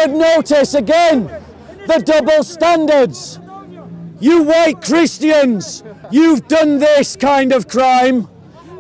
But notice again the double standards. You white Christians, you've done this kind of crime,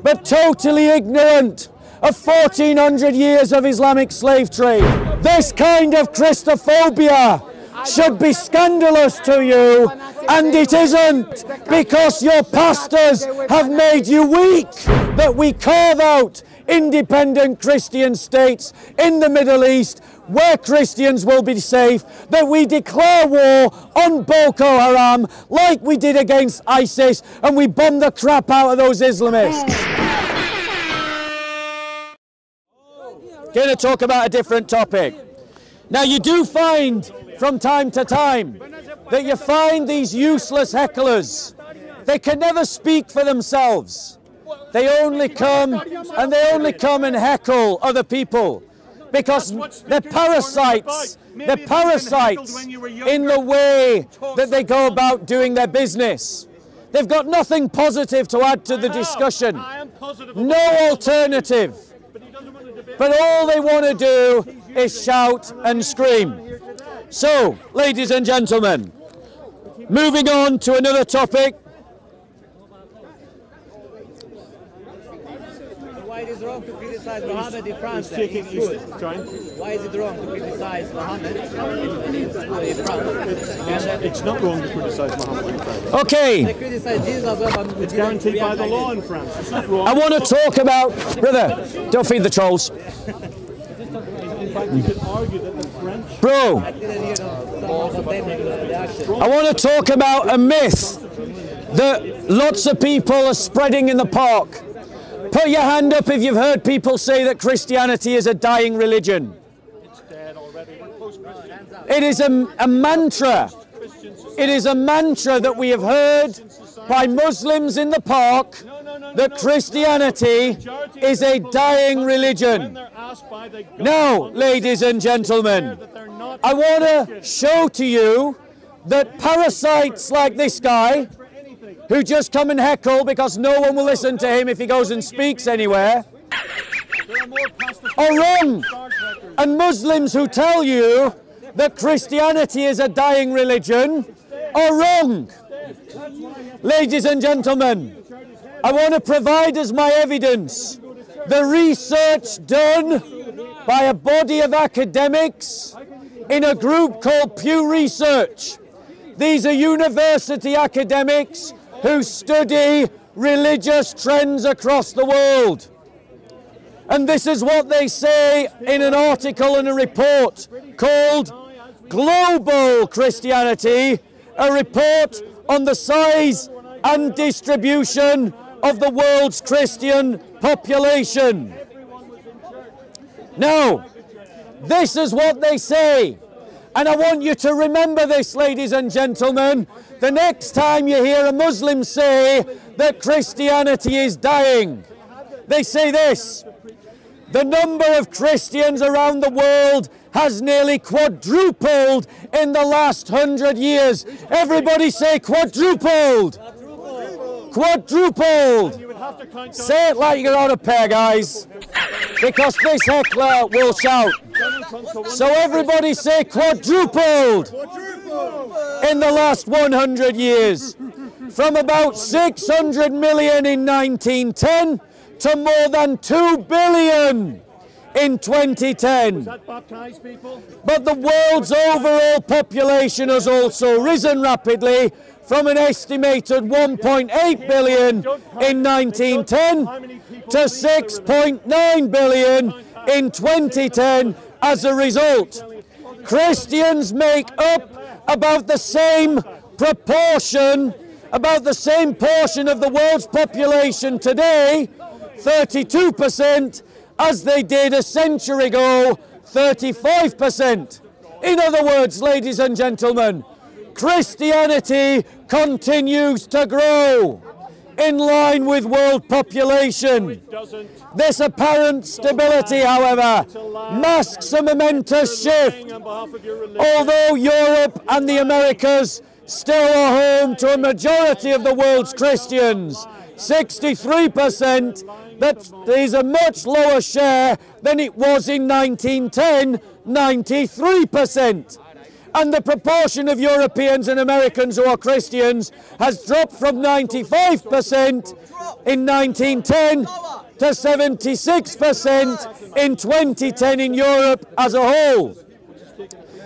but totally ignorant of 1400 years of Islamic slave trade. This kind of Christophobia should be scandalous to you, and it isn't, because your pastors have made you weak. That we carve out independent Christian states in the Middle East where Christians will be safe, that we declare war on Boko Haram like we did against ISIS, and we bomb the crap out of those Islamists. Going to talk about a different topic. Now, you do find from time to time that you find these useless hecklers. They can never speak for themselves. They only come and heckle other people because they're parasites. They're parasites in the way that they go about doing their business. They've got nothing positive to add to the discussion. No alternative. But all they want to do is shout and scream. So, ladies and gentlemen, moving on to another topic. Why it is wrong to criticize Muhammad in France? Why is it wrong to criticize Muhammad in France? It's not wrong to criticize Muhammad in France. Okay. They criticize Jesus as well, but it's guaranteed by the law in France. It's not wrong. I want to talk about, brother, don't feed the trolls. In fact, you could argue that the French... Bro, I want to talk about a myth that lots of people are spreading in the park. Put your hand up if you've heard people say that Christianity is a dying religion. It's dead already. It is a mantra. It is a mantra that we have heard by Muslims in the park that Christianity is a dying religion. Now, ladies and gentlemen, I want to show to you that parasites like this guy, who just come and heckle because no one will listen to him if he goes and speaks anywhere, are wrong. And Muslims who tell you that Christianity is a dying religion are wrong. Ladies and gentlemen, I want to provide as my evidence the research done by a body of academics in a group called Pew Research. These are university academics who study religious trends across the world. And this is what they say in an article and a report called Global Christianity, a report on the size and distribution of the world's Christian population. Now, this is what they say. And I want you to remember this, ladies and gentlemen, the next time you hear a Muslim say that Christianity is dying. They say this: the number of Christians around the world has nearly quadrupled in the last 100 years. Everybody say quadrupled. Quadrupled. Say it like you're on a pair, guys, because this heckler will shout. So everybody say quadrupled in the last 100 years. From about 600 million in 1910 to more than 2 billion in 2010. But the world's overall population has also risen rapidly from an estimated 1.8 billion in 1910 to 6.9 billion in 2010 as a result. Christians make up about the same proportion, about the same portion of the world's population today, 32%, as they did a century ago, 35%. In other words, ladies and gentlemen, Christianity continues to grow in line with world population. This apparent stability, however, masks a momentous shift. Although Europe and the Americas still are home to a majority of the world's Christians, 63%, that is a much lower share than it was in 1910 93%. And the proportion of Europeans and Americans who are Christians has dropped from 95% in 1910 to 76% in 2010 in Europe as a whole.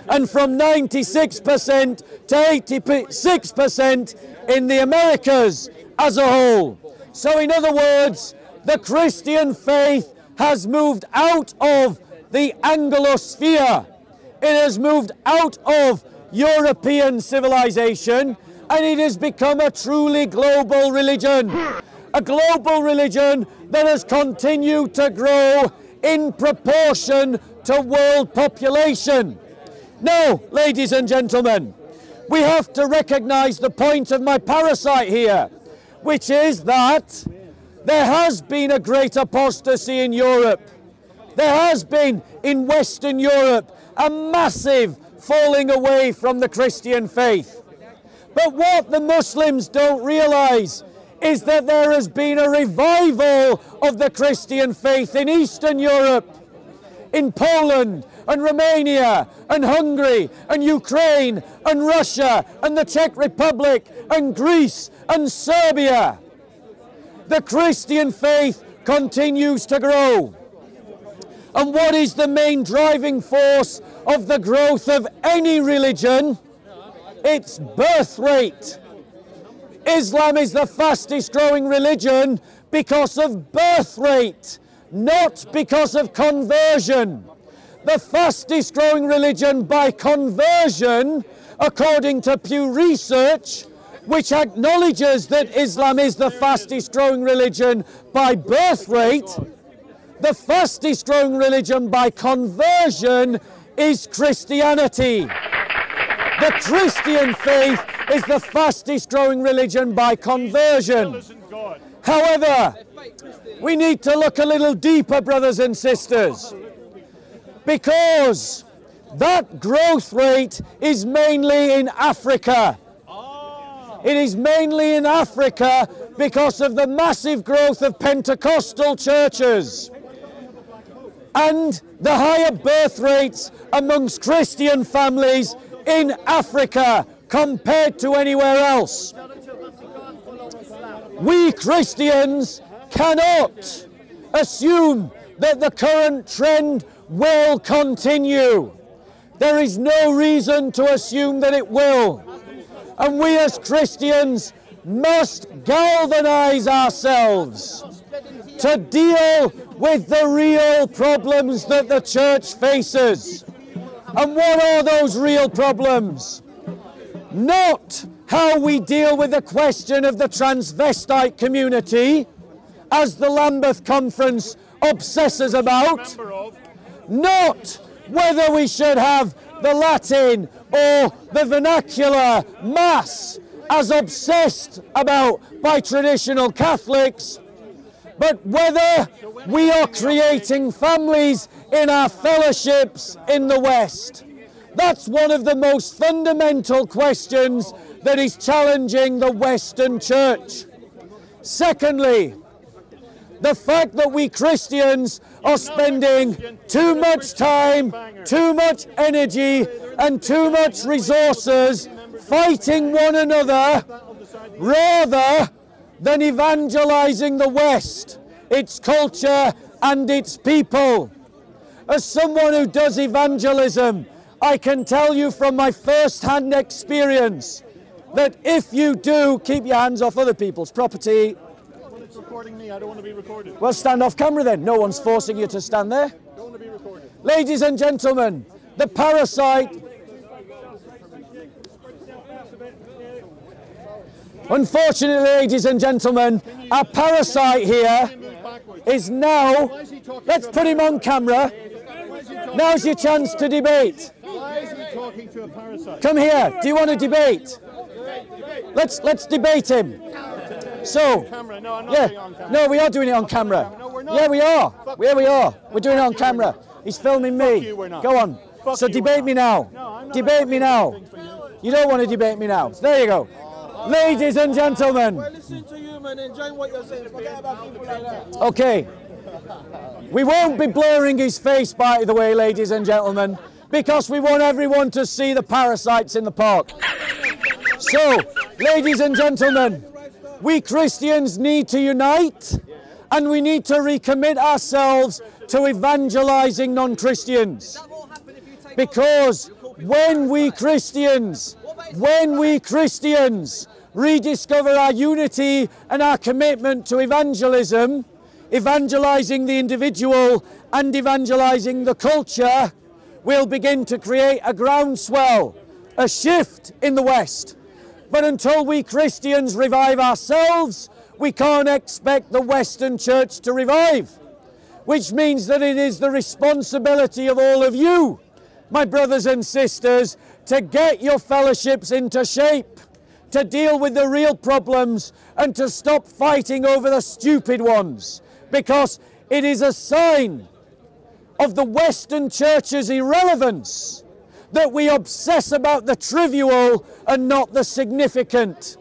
And from 96% to 86% in the Americas as a whole. So in other words, the Christian faith has moved out of the Anglosphere. It has moved out of European civilization, and it has become a truly global religion. A global religion that has continued to grow in proportion to world population. Now, ladies and gentlemen, we have to recognize the point of my parasite here, which is that there has been a great apostasy in Europe. There has been in Western Europe a massive falling away from the Christian faith. But what the Muslims don't realize is that there has been a revival of the Christian faith in Eastern Europe, in Poland and Romania and Hungary and Ukraine and Russia and the Czech Republic and Greece and Serbia. The Christian faith continues to grow. And what is the main driving force of the growth of any religion? It's birth rate. Islam is the fastest growing religion because of birth rate, not because of conversion. The fastest growing religion by conversion, according to Pew Research, which acknowledges that Islam is the fastest growing religion by birth rate, the fastest growing religion by conversion is Christianity. The Christian faith is the fastest growing religion by conversion. However, we need to look a little deeper, brothers and sisters, because that growth rate is mainly in Africa. It is mainly in Africa because of the massive growth of Pentecostal churches and the higher birth rates amongst Christian families in Africa compared to anywhere else. We Christians cannot assume that the current trend will continue. There is no reason to assume that it will. And we as Christians must galvanize ourselves to deal with the real problems that the church faces. And what are those real problems? Not how we deal with the question of the transvestite community, as the Lambeth Conference obsesses about. Not whether we should have the Latin or the vernacular Mass, as obsessed about by traditional Catholics, but whether we are creating families in our fellowships in the West. That's one of the most fundamental questions that is challenging the Western Church. Secondly, the fact that we Christians are spending too much time, too much energy, and too much resources fighting one another rather than evangelizing the West, its culture and its people. As someone who does evangelism, I can tell you from my first-hand experience that if you do keep your hands off other people's property. Well, it's recording me. I don't want to be recorded. Well, stand off camera then. No one's forcing you to stand there. Don't want to be recorded. Ladies and gentlemen, the parasite. Unfortunately, ladies and gentlemen, our parasite here is now. Let's put him on camera. Now's your chance to debate. Why is he talking to a parasite? Come here. Do you want to debate? Let's debate him. So, No, I'm not yeah, doing it on camera. no, we are doing it on camera. No, we're not. Yeah, we are. Yeah, we are. We're doing it on camera. He's filming me. you, we're not. Go on. Fuck So you, debate we're me not. now. No, I'm not Debate me now. You don't want to debate me now. So there you go. Ladies and gentlemen. Well, listen to you, man. Enjoy what you're saying. Forget about people like that. Okay. We won't be blurring his face, by the way, ladies and gentlemen. because we want everyone to see the parasites in the park. So, ladies and gentlemen, we Christians need to unite, and we need to recommit ourselves to evangelizing non-Christians. Because when we Christians rediscover our unity and our commitment to evangelism, evangelizing the individual and evangelizing the culture, we'll begin to create a groundswell, a shift in the West. But until we Christians revive ourselves, we can't expect the Western Church to revive, which means that it is the responsibility of all of you, my brothers and sisters, to get your fellowships into shape, to deal with the real problems and to stop fighting over the stupid ones, because it is a sign of the Western Church's irrelevance that we obsess about the trivial and not the significant.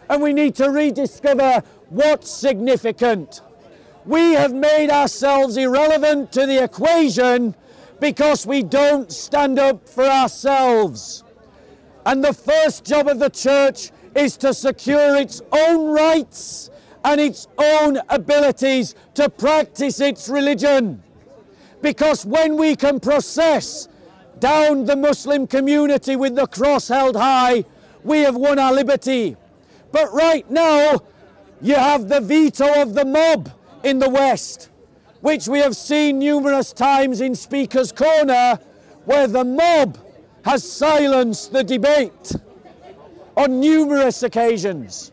And we need to rediscover what's significant. We have made ourselves irrelevant to the equation because we don't stand up for ourselves. And the first job of the church is to secure its own rights and its own abilities to practice its religion. Because when we can process down the Muslim community with the cross held high, we have won our liberty. But right now, you have the veto of the mob in the West, which we have seen numerous times in Speaker's Corner, where the mob has silenced the debate on numerous occasions.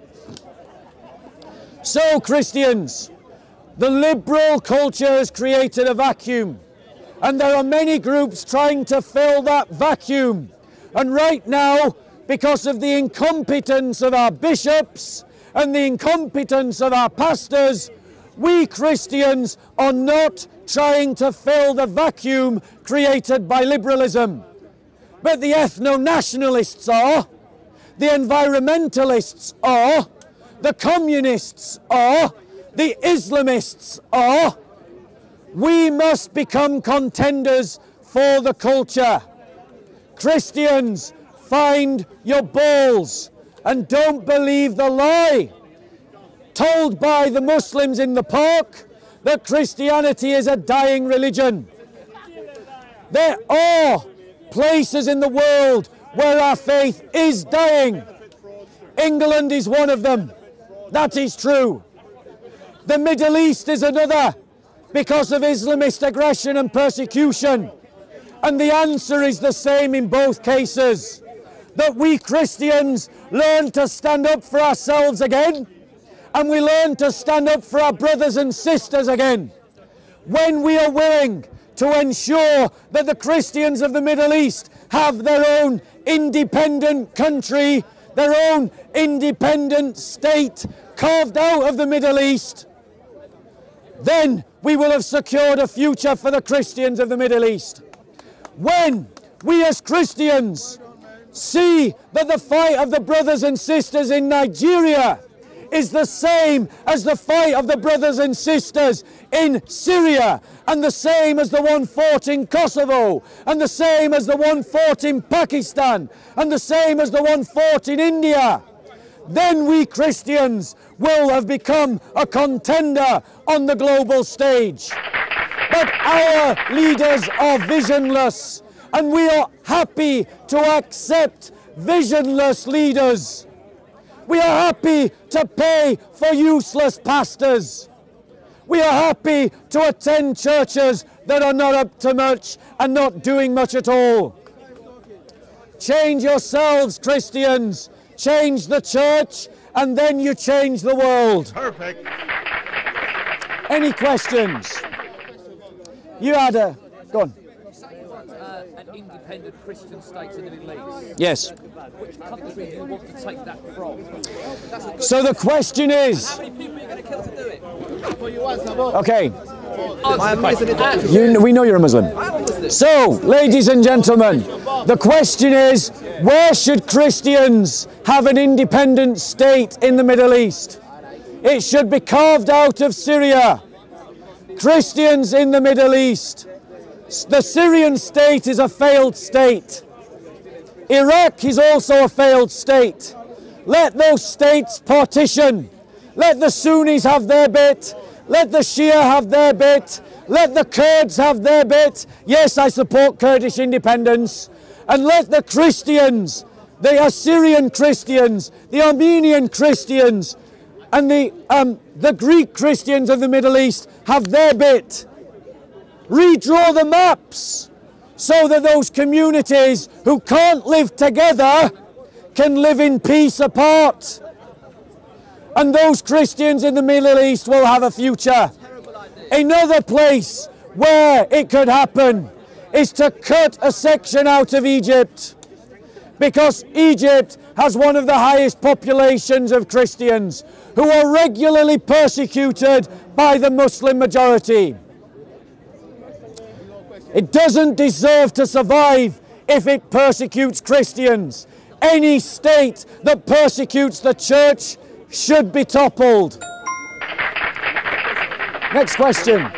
So, Christians, the liberal culture has created a vacuum, and there are many groups trying to fill that vacuum. And right now, because of the incompetence of our bishops and the incompetence of our pastors, we Christians are not trying to fill the vacuum created by liberalism. But the ethno-nationalists are, the environmentalists are, the communists are, the Islamists are. We must become contenders for the culture. Christians, find your balls and don't believe the lie told by the Muslims in the park that Christianity is a dying religion. There are places in the world where our faith is dying. England is one of them. That is true. The Middle East is another, because of Islamist aggression and persecution. And the answer is the same in both cases, that we Christians learn to stand up for ourselves again, and we learn to stand up for our brothers and sisters again. When we are willing to ensure that the Christians of the Middle East have their own independent country, their own independent state carved out of the Middle East, then we will have secured a future for the Christians of the Middle East. When we as Christians see that the fight of the brothers and sisters in Nigeria is the same as the fight of the brothers and sisters in Syria, and the same as the one fought in Kosovo, and the same as the one fought in Pakistan, and the same as the one fought in India, then we Christians will have become a contender on the global stage. But our leaders are visionless, and we are happy to accept visionless leaders. We are happy to pay for useless pastors. We are happy to attend churches that are not up to much and not doing much at all. Change yourselves, Christians. Change the church, and then you change the world. Perfect. Any questions? You had a... Go on. An independent Christian state in the Middle East. Yes. Which country do you want to take that from? So the question is... How many people are you going to kill to do it? Okay. Answer. We know you're a Muslim. So, ladies and gentlemen, the question is, where should Christians have an independent state in the Middle East? It should be carved out of Syria. Christians in the Middle East The Syrian state is a failed state. Iraq is also a failed state. Let those states partition. Let the Sunnis have their bit. Let the Shia have their bit. Let the Kurds have their bit. Yes, I support Kurdish independence. And let the Christians, the Assyrian Christians, the Armenian Christians, and the Greek Christians of the Middle East have their bit. Redraw the maps so that those communities who can't live together can live in peace apart. And those Christians in the Middle East will have a future. Another place where it could happen is to cut a section out of Egypt, because Egypt has one of the highest populations of Christians who are regularly persecuted by the Muslim majority. It doesn't deserve to survive if it persecutes Christians. Any state that persecutes the church should be toppled. Next question.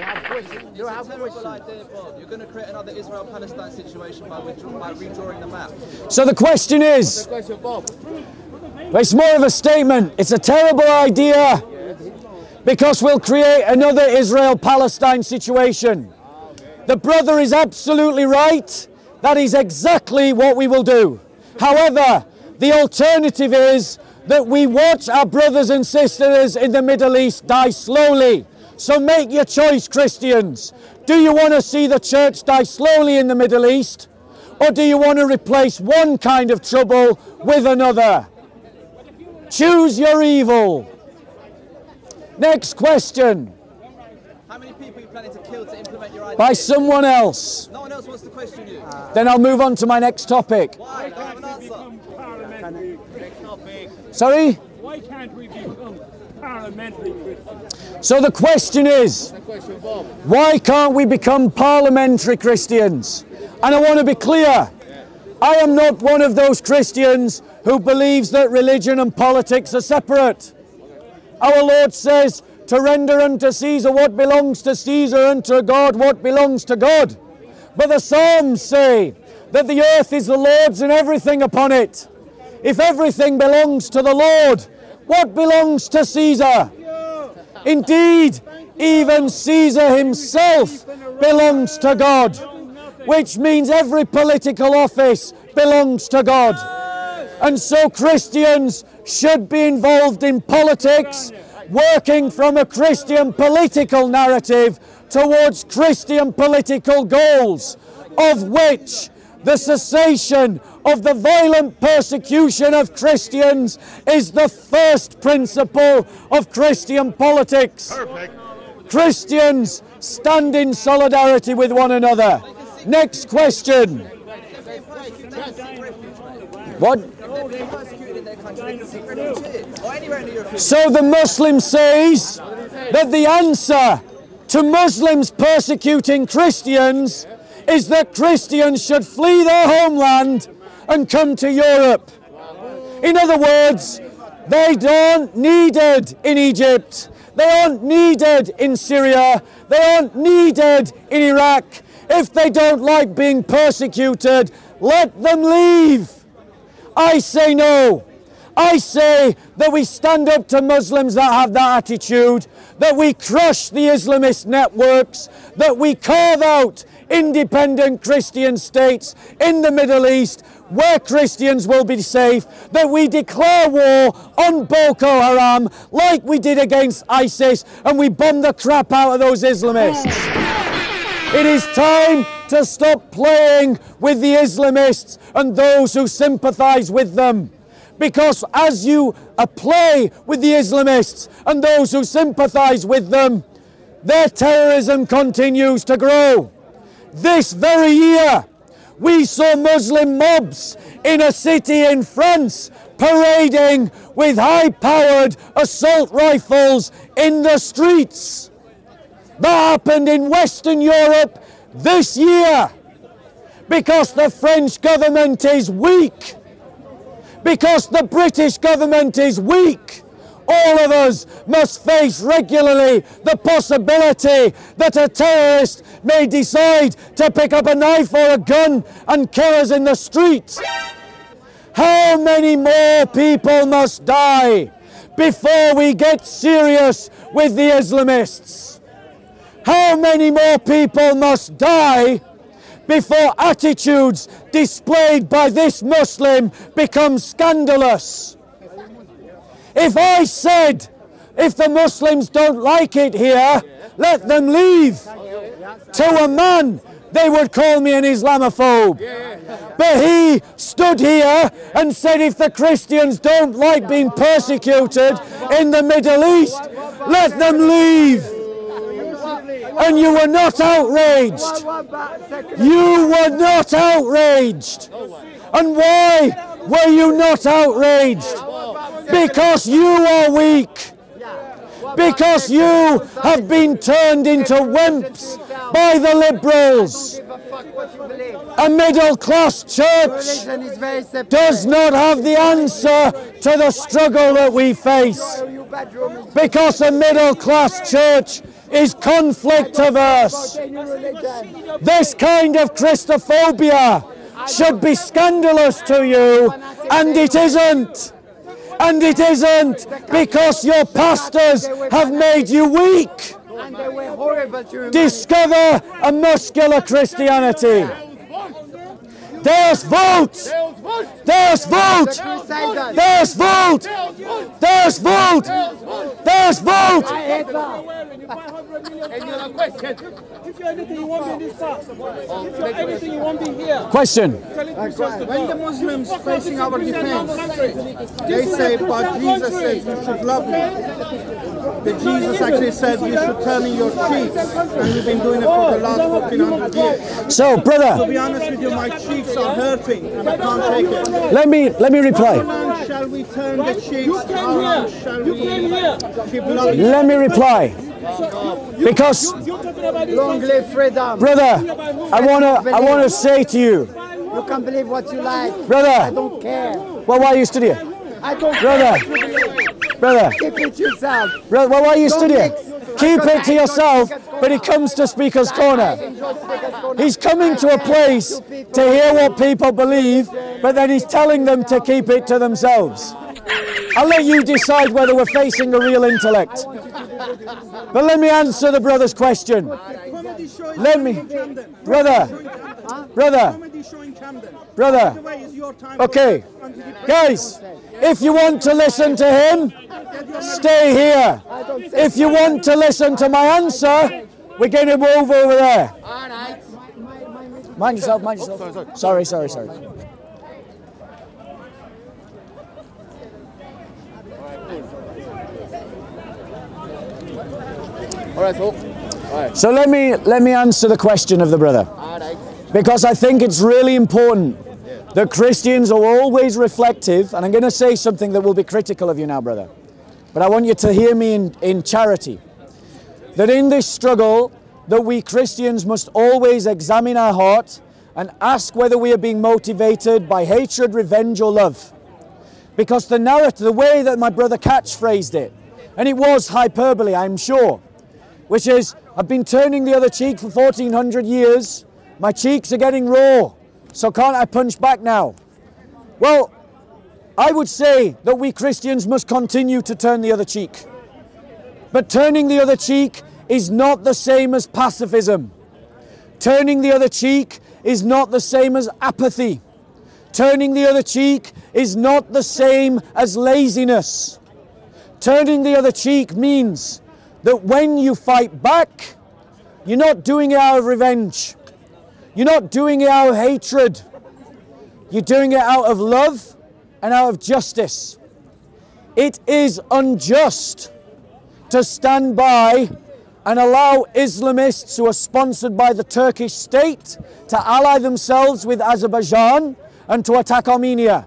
You have a terrible idea, Bob. You're going to create another Israel-Palestine situation by redrawing the map. So the question is, it's more of a statement. It's a terrible idea because we'll create another Israel-Palestine situation. The brother is absolutely right. That is exactly what we will do. However, the alternative is that we watch our brothers and sisters in the Middle East die slowly. So make your choice, Christians. Do you want to see the church die slowly in the Middle East? Or do you want to replace one kind of trouble with another? Choose your evil. Next question. How many people are you planning to kill to implement your idea? By someone else. No one else wants to question you. Then I'll move on to my next topic. Why? Don't have an answer. Sorry? Why can't we become parliamentary Christians? So the question is, why can't we become parliamentary Christians? And I want to be clear, I am not one of those Christians who believes that religion and politics are separate. Our Lord says to render unto Caesar what belongs to Caesar, and to God what belongs to God. But the Psalms say that the earth is the Lord's and everything upon it. If everything belongs to the Lord, what belongs to Caesar? Indeed, even Caesar himself belongs to God, which means every political office belongs to God. And so Christians should be involved in politics, working from a Christian political narrative towards Christian political goals, of which the cessation of the violent persecution of Christians is the first principle of Christian politics. Perfect. Christians stand in solidarity with one another. Next question. What? So the Muslim says that the answer to Muslims persecuting Christians is that Christians should flee their homeland and come to Europe. In other words, they aren't needed in Egypt, they aren't needed in Syria, they aren't needed in Iraq. If they don't like being persecuted, let them leave. I say no. I say that we stand up to Muslims that have that attitude, that we crush the Islamist networks, that we carve out independent Christian states in the Middle East where Christians will be safe, that we declare war on Boko Haram like we did against ISIS, and we bomb the crap out of those Islamists. It is time to stop playing with the Islamists and those who sympathize with them. Because as you play with the Islamists and those who sympathize with them, their terrorism continues to grow. This very year, we saw Muslim mobs in a city in France parading with high-powered assault rifles in the streets. That happened in Western Europe this year because the French government is weak, because the British government is weak. all of us must face regularly the possibility that a terrorist may decide to pick up a knife or a gun and kill us in the street. How many more people must die before we get serious with the Islamists? How many more people must die before attitudes displayed by this Muslim become scandalous? If I said, if the Muslims don't like it here, let them leave, to a man, they would call me an Islamophobe. But he stood here and said, if the Christians don't like being persecuted in the Middle East, let them leave. And you were not outraged. You were not outraged. And why were you not outraged? Because you are weak. Because you have been turned into wimps by the liberals. A middle-class church does not have the answer to the struggle that we face. Because a middle-class church is conflict averse. This kind of Christophobia should be scandalous to you, and it isn't. And it isn't, because your pastors have made you weak. Discover a muscular Christianity. There's vote! There's vote! There's vote! There's vote! There's vote! If you're anything, you won't be in this fast. If you're anything, you won't be here. Question. When the Muslims facing our defense, they say, but Jesus said you should love me. That Jesus actually said you should turn in your cheeks, and you've been doing it for the last 1400 years. So, brother, To be honest with you, my cheeks are hurting, and I can't take it. let me reply. How long shall we turn the cheeks? How long shall we keep loving? Let me reply. Because, Long live freedom. brother, I wanna say to you, You can believe what you like. I brother. don't care. Well, why are you studying? I don't Brother. care what you believe. Brother, Keep it yourself. brother, well, why are you Don't studying? mix. Keep it to yourself, but he comes to Speaker's Corner. He's coming to a place to hear what people believe, but then he's telling them to keep it to themselves. I'll let you decide whether we're facing a real intellect. But let me answer the brother's question. Let me, brother, okay, guys, if you want to listen to him, stay here. If you want to listen to my answer, we're going to move over there. Mind yourself, mind yourself. Sorry. So let me answer the question of the brother, because I think it's really important that Christians are always reflective, and I'm going to say something that will be critical of you now, brother, but I want you to hear me in charity, that in this struggle that we Christians must always examine our heart and ask whether we are being motivated by hatred, revenge or love. Because the narrative, the way that my brother catchphrased it, and it was hyperbole, I'm sure, which is, I've been turning the other cheek for 1400 years, my cheeks are getting raw, so can't I punch back now? Well, I would say that we Christians must continue to turn the other cheek. But turning the other cheek is not the same as pacifism. Turning the other cheek is not the same as apathy. Turning the other cheek is not the same as laziness. Turning the other cheek means that when you fight back, you're not doing it out of revenge. You're not doing it out of hatred. You're doing it out of love and out of justice. It is unjust to stand by and allow Islamists who are sponsored by the Turkish state to ally themselves with Azerbaijan and to attack Armenia.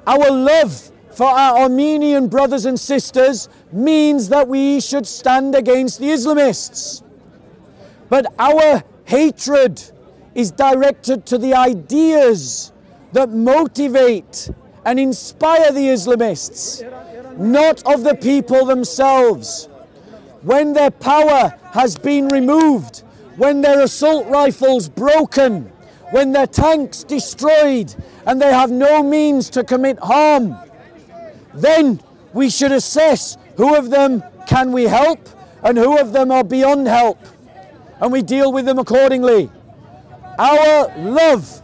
Our love for our Armenian brothers and sisters means that we should stand against the Islamists. But our hatred is directed to the ideas that motivate and inspire the Islamists. not of the people themselves. When their power has been removed, when their assault rifles broken, when their tanks destroyed, and they have no means to commit harm, then we should assess who of them can we help and who of them are beyond help, and we deal with them accordingly. Our love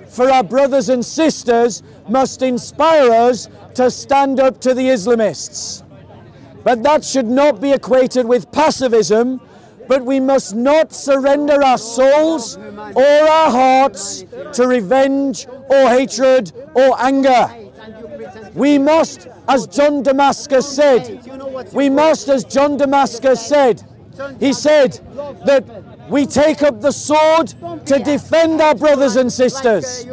for our brothers and sisters must inspire us to stand up to the Islamists. But that should not be equated with pacifism, but we must not surrender our souls or our hearts to revenge or hatred or anger. We must, as John Damascus said, he said that we take up the sword to defend our brothers and sisters.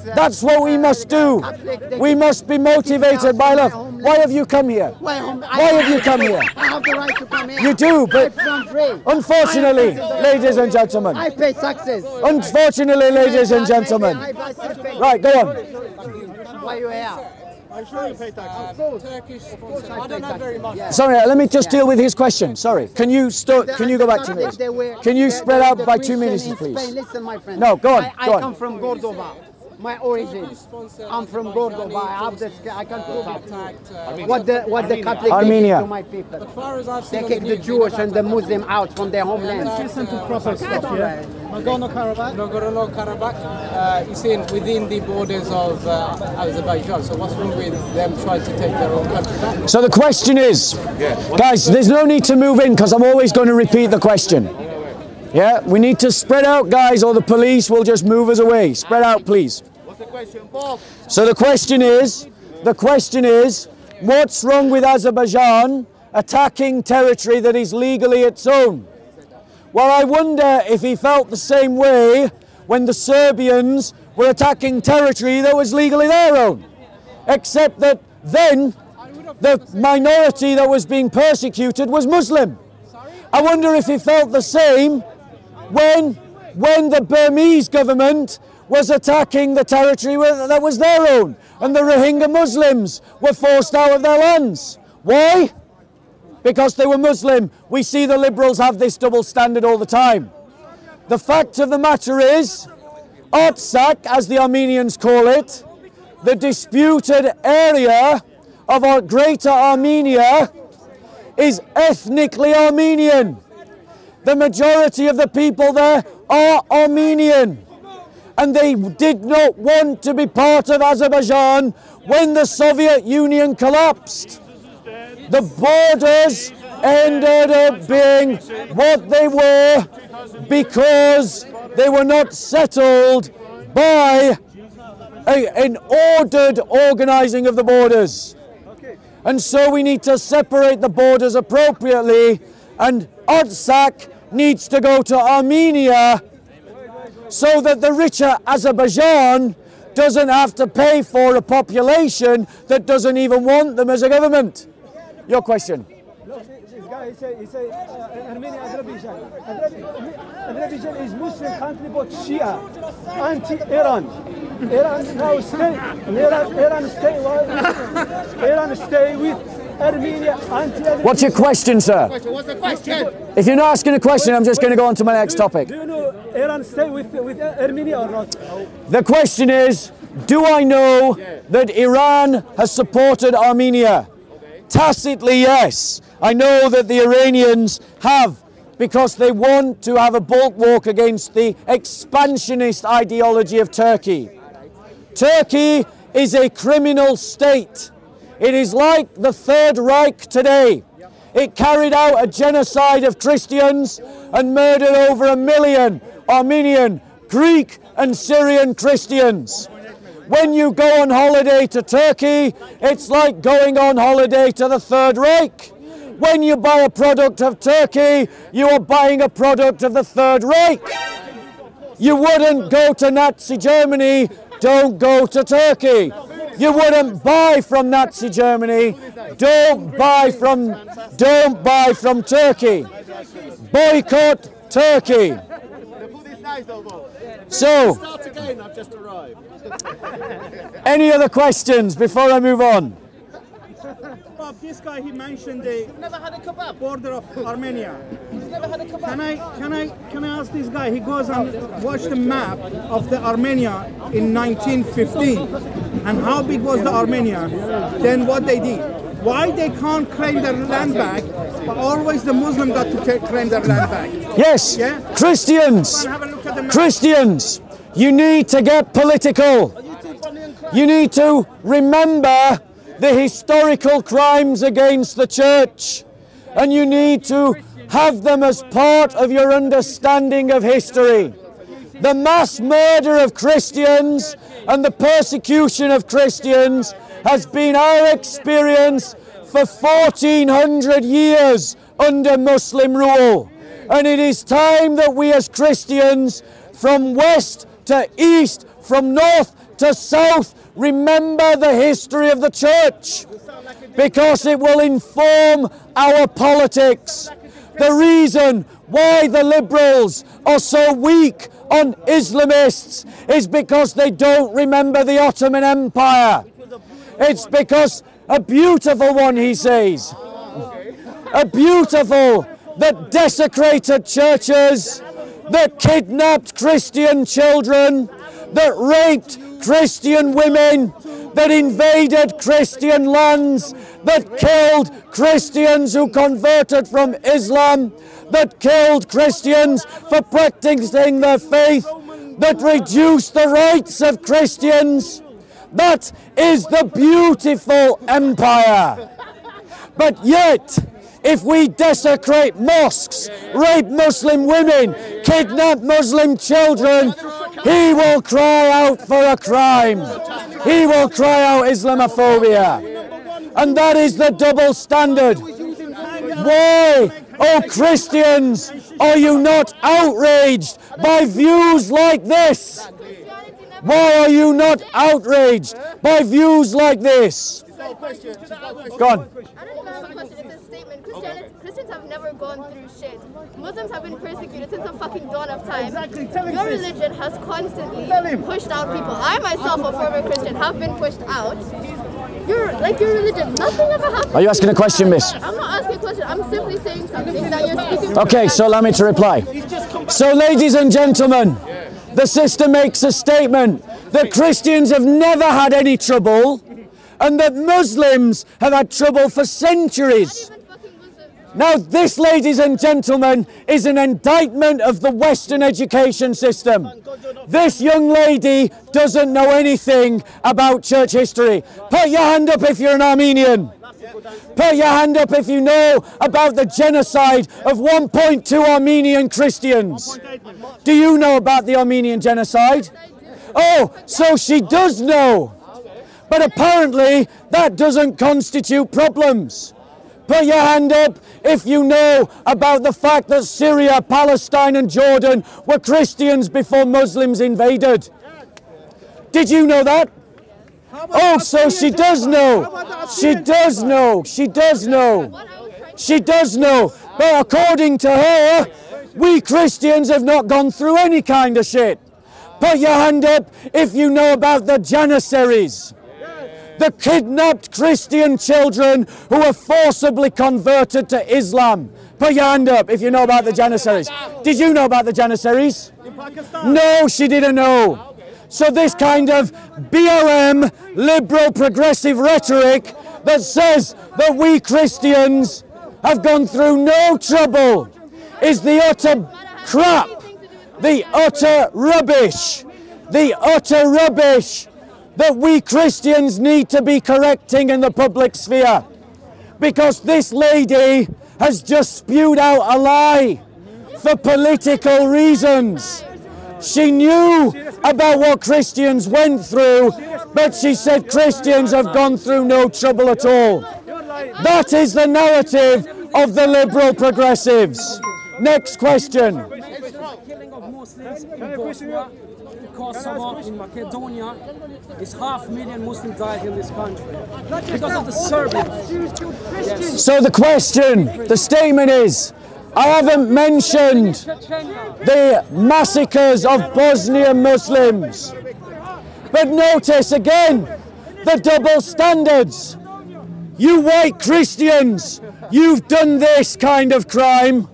That's what we must do. We must be motivated by love. Why have you come here? Why have you come here? I have the right to come here. You do, but unfortunately, ladies and gentlemen. I pay taxes. Unfortunately, ladies and gentlemen. Right, go on. Why are you here? I'm sure you pay taxes. I don't know very much. Sorry, let me just deal with his question. Sorry. Can you go back to me? Can you spread out by 2 minutes, please? Listen, my friend. No, go on. I come from Cordoba. My origin. I'm from Cordoba. I can prove it. What the Catholic Armenia. did to my people. They kicked the Jewish and the Muslim out from their homeland. Listen to proper stuff, yeah? Nagorno-Karabakh? Nagorno-Karabakh is within the borders of Azerbaijan. So what's wrong with them trying to take their own country back? So the question is, guys, there's no need to move in because I'm always going to repeat the question. Yeah, we need to spread out, guys, or the police will just move us away. Spread out, please. What's the question, Bob? So the question is, what's wrong with Azerbaijan attacking territory that is legally its own? Well, I wonder if he felt the same way when the Serbians were attacking territory that was legally their own. Except that then the minority that was being persecuted was Muslim. I wonder if he felt the same when the Burmese government was attacking the territory that was their own and the Rohingya Muslims were forced out of their lands. Why? Because they were Muslim. We see the liberals have this double standard all the time. The fact of the matter is, Artsakh, as the Armenians call it, the disputed area of our greater Armenia, is ethnically Armenian. The majority of the people there are Armenian. And they did not want to be part of Azerbaijan when the Soviet Union collapsed. The borders ended up being what they were because they were not settled by an ordered organizing of the borders. And so we need to separate the borders appropriately, and Artsakh needs to go to Armenia so that the richer Azerbaijan doesn't have to pay for a population that doesn't even want them as a government. Your question. Look, this guy, he say Armenia, Azerbaijan. Azerbaijan is Muslim country, but Shia, anti-Iran. Iran now Iran stay with Armenia, anti-Azerbaijan. What's your question, sir? What's the question? If you're not asking a question, I'm just going to go on to my next topic. Do you know Iran stay with Armenia or not? The question is, do I know that Iran has supported Armenia? Tacitly, yes. I know that the Iranians have, because they want to have a bulwark against the expansionist ideology of Turkey. Turkey is a criminal state. It is like the Third Reich today. It carried out a genocide of Christians and murdered over 1 million Armenian, Greek and Syrian Christians. When you go on holiday to Turkey, it's like going on holiday to the Third Reich. When you buy a product of Turkey, you are buying a product of the Third Reich. You wouldn't go to Nazi Germany, don't go to Turkey. You wouldn't buy from Nazi Germany, don't buy from Turkey. Boycott Turkey. So, Start again, I've just arrived. any other questions before I move on? kebab? This guy, he mentioned the Never had a kebab. border of Armenia. He's never had a kebab. Can I ask this guy? He goes and watch the map of the Armenia in 1915, and how big was the Armenia? Then what they did? Why they can't claim their land back, but always the Muslim got to claim their land back? Yes, Yeah? Christians, Have a look at the map. Christians, you need to get political. You need to remember the historical crimes against the church, and you need to have them as part of your understanding of history. The mass murder of Christians and the persecution of Christians has been our experience for 1400 years under Muslim rule. And it is time that we as Christians, from west to east, from north to south, remember the history of the church, because it will inform our politics. The reason why the liberals are so weak on Islamists is because they don't remember the Ottoman Empire. It's because a beautiful one, he says, a beautiful that desecrated churches, that kidnapped Christian children, that raped Christian women, that invaded Christian lands, that killed Christians who converted from Islam, that killed Christians for practicing their faith, that reduced the rights of Christians. That is the beautiful empire. But yet, if we desecrate mosques, rape Muslim women, kidnap Muslim children, he will cry out for a crime. He will cry out Islamophobia. And that is the double standard. Why, oh Christians, are you not outraged by views like this? Why are you not outraged by views like this? Go on. I don't even have a question, it's a statement. Christians have never gone through shit. Muslims have been persecuted since the fucking dawn of time. Your religion has constantly pushed out people. I myself, a former Christian, have been pushed out. Your religion, nothing ever happened. Are you asking a question, miss? I'm not asking a question, I'm simply saying something that you're speaking. Okay, so allow me to reply. So, ladies and gentlemen, the sister makes a statement that Christians have never had any trouble, and that Muslims have had trouble for centuries. Now this, ladies and gentlemen, is an indictment of the Western education system. This young lady doesn't know anything about church history. Put your hand up if you're an Armenian. Put your hand up if you know about the genocide of 1.2 Armenian Christians. Do you know about the Armenian genocide? Oh, so she does know. But apparently that doesn't constitute problems. Put your hand up if you know about the fact that Syria, Palestine and Jordan were Christians before Muslims invaded. Did you know that? Oh, so she does know. She does know. She does know. She does know. But according to her, we Christians have not gone through any kind of shit. Put your hand up if you know about the Janissaries. The kidnapped Christian children who were forcibly converted to Islam. Put your hand up if you know about the Janissaries. Did you know about the Janissaries? No, she didn't know. So this kind of BLM, liberal progressive rhetoric that says that we Christians have gone through no trouble is the utter crap, the utter rubbish that we Christians need to be correcting in the public sphere. Because this lady has just spewed out a lie for political reasons. She knew about what Christians went through, but she said Christians have gone through no trouble at all. That is the narrative of the liberal progressives. Next question. Killing of Muslims in Bosnia, Kosovo, in Macedonia, is 500,000 Muslims died in this country because of the Serbians. Yes. So the question, the statement is, I haven't mentioned the massacres of Bosnian Muslims. But notice again, the double standards. You white Christians, you've done this kind of crime,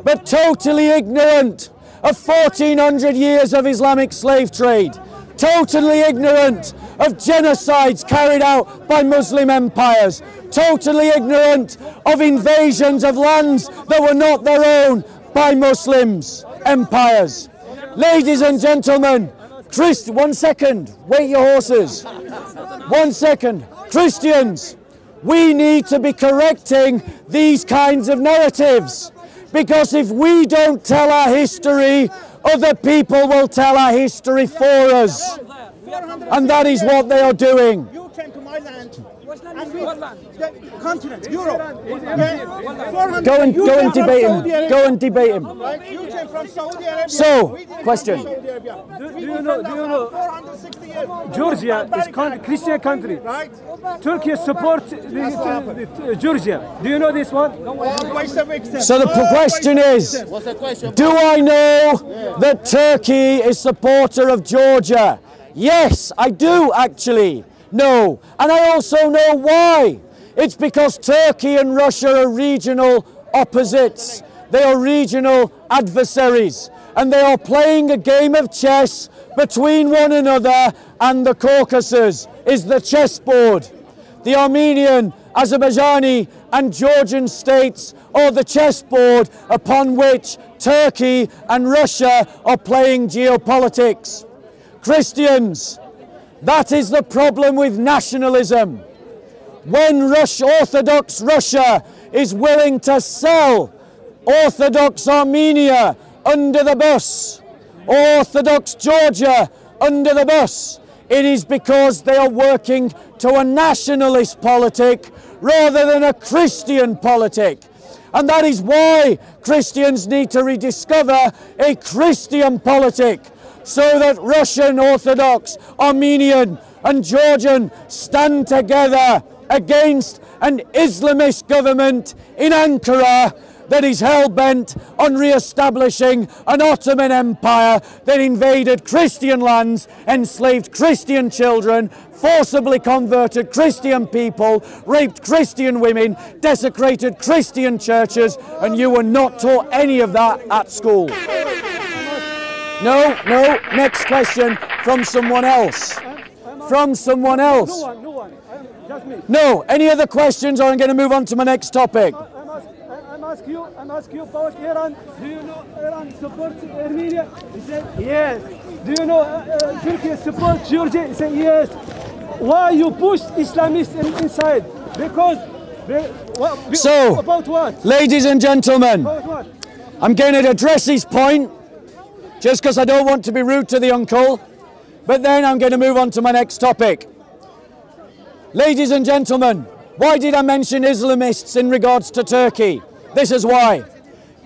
but totally ignorant of 1400 years of Islamic slave trade, totally ignorant of genocides carried out by Muslim empires, totally ignorant of invasions of lands that were not their own by Muslims empires. Ladies and gentlemen, one second, wait your horses. 1 second. Christians, we need to be correcting these kinds of narratives, because if we don't tell our history, other people will tell our history for us. And that is what they are doing. You came to my land, and we, the continent, Europe. Yeah, go and debate him. Go and debate him. Right? You came from Saudi Arabia. So, question. Do you know 460 years. Georgia is Christian country. Right? Turkey supports Georgia. Do you know this one? So the question is, do I know that Turkey is supporter of Georgia? Yes, I do actually. No. And I also know why. It's because Turkey and Russia are regional opposites. They are regional adversaries. And they are playing a game of chess between one another, and the Caucasus is the chessboard. The Armenian, Azerbaijani and Georgian states are the chessboard upon which Turkey and Russia are playing geopolitics. Christians, that is the problem with nationalism. When Orthodox Russia is willing to sell Orthodox Armenia under the bus, Orthodox Georgia under the bus, it is because they are working to a nationalist politic rather than a Christian politic. And that is why Christians need to rediscover a Christian politic, so that Russian Orthodox, Armenian and Georgian stand together against an Islamist government in Ankara that is hell-bent on re-establishing an Ottoman Empire that invaded Christian lands, enslaved Christian children, forcibly converted Christian people, raped Christian women, desecrated Christian churches, and you were not taught any of that at school. No, next question from someone else. From someone else. No one. Just me. No, any other questions, or I'm going to move on to my next topic. I'm asking you about Iran. Do you know Iran supports Armenia? He said yes. Do you know Turkey supports Georgia? He said yes. Why you push Islamists inside? Because so, about what? Ladies and gentlemen, About what? I'm going to address his point, just because I don't want to be rude to the uncle, but then I'm going to move on to my next topic. Ladies and gentlemen, why did I mention Islamists in regards to Turkey? This is why.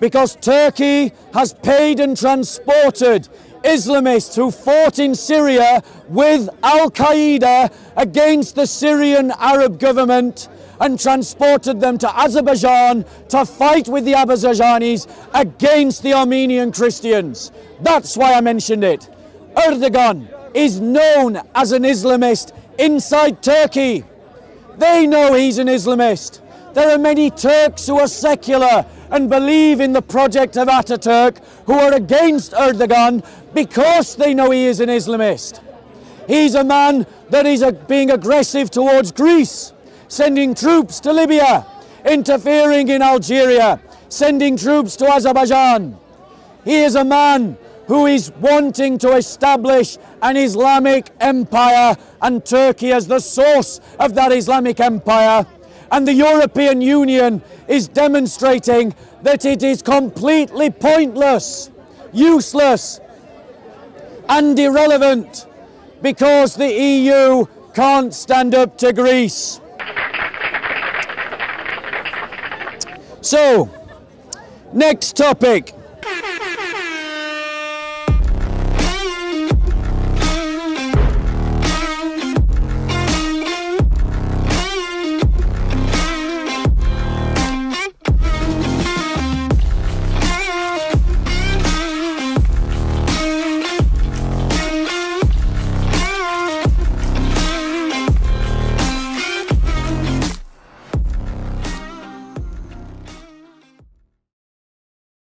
Because Turkey has paid and transported Islamists who fought in Syria with Al-Qaeda against the Syrian Arab government, and transported them to Azerbaijan to fight with the Azerbaijanis against the Armenian Christians. That's why I mentioned it. Erdogan is known as an Islamist inside Turkey. They know he's an Islamist. There are many Turks who are secular and believe in the project of Ataturk who are against Erdogan because they know he is an Islamist. He's a man that is being aggressive towards Greece, sending troops to Libya, interfering in Algeria, sending troops to Azerbaijan. He is a man who is wanting to establish an Islamic empire, and Turkey as the source of that Islamic empire. And the European Union is demonstrating that it is completely pointless, useless, and irrelevant, because the EU can't stand up to Greece. So, next topic.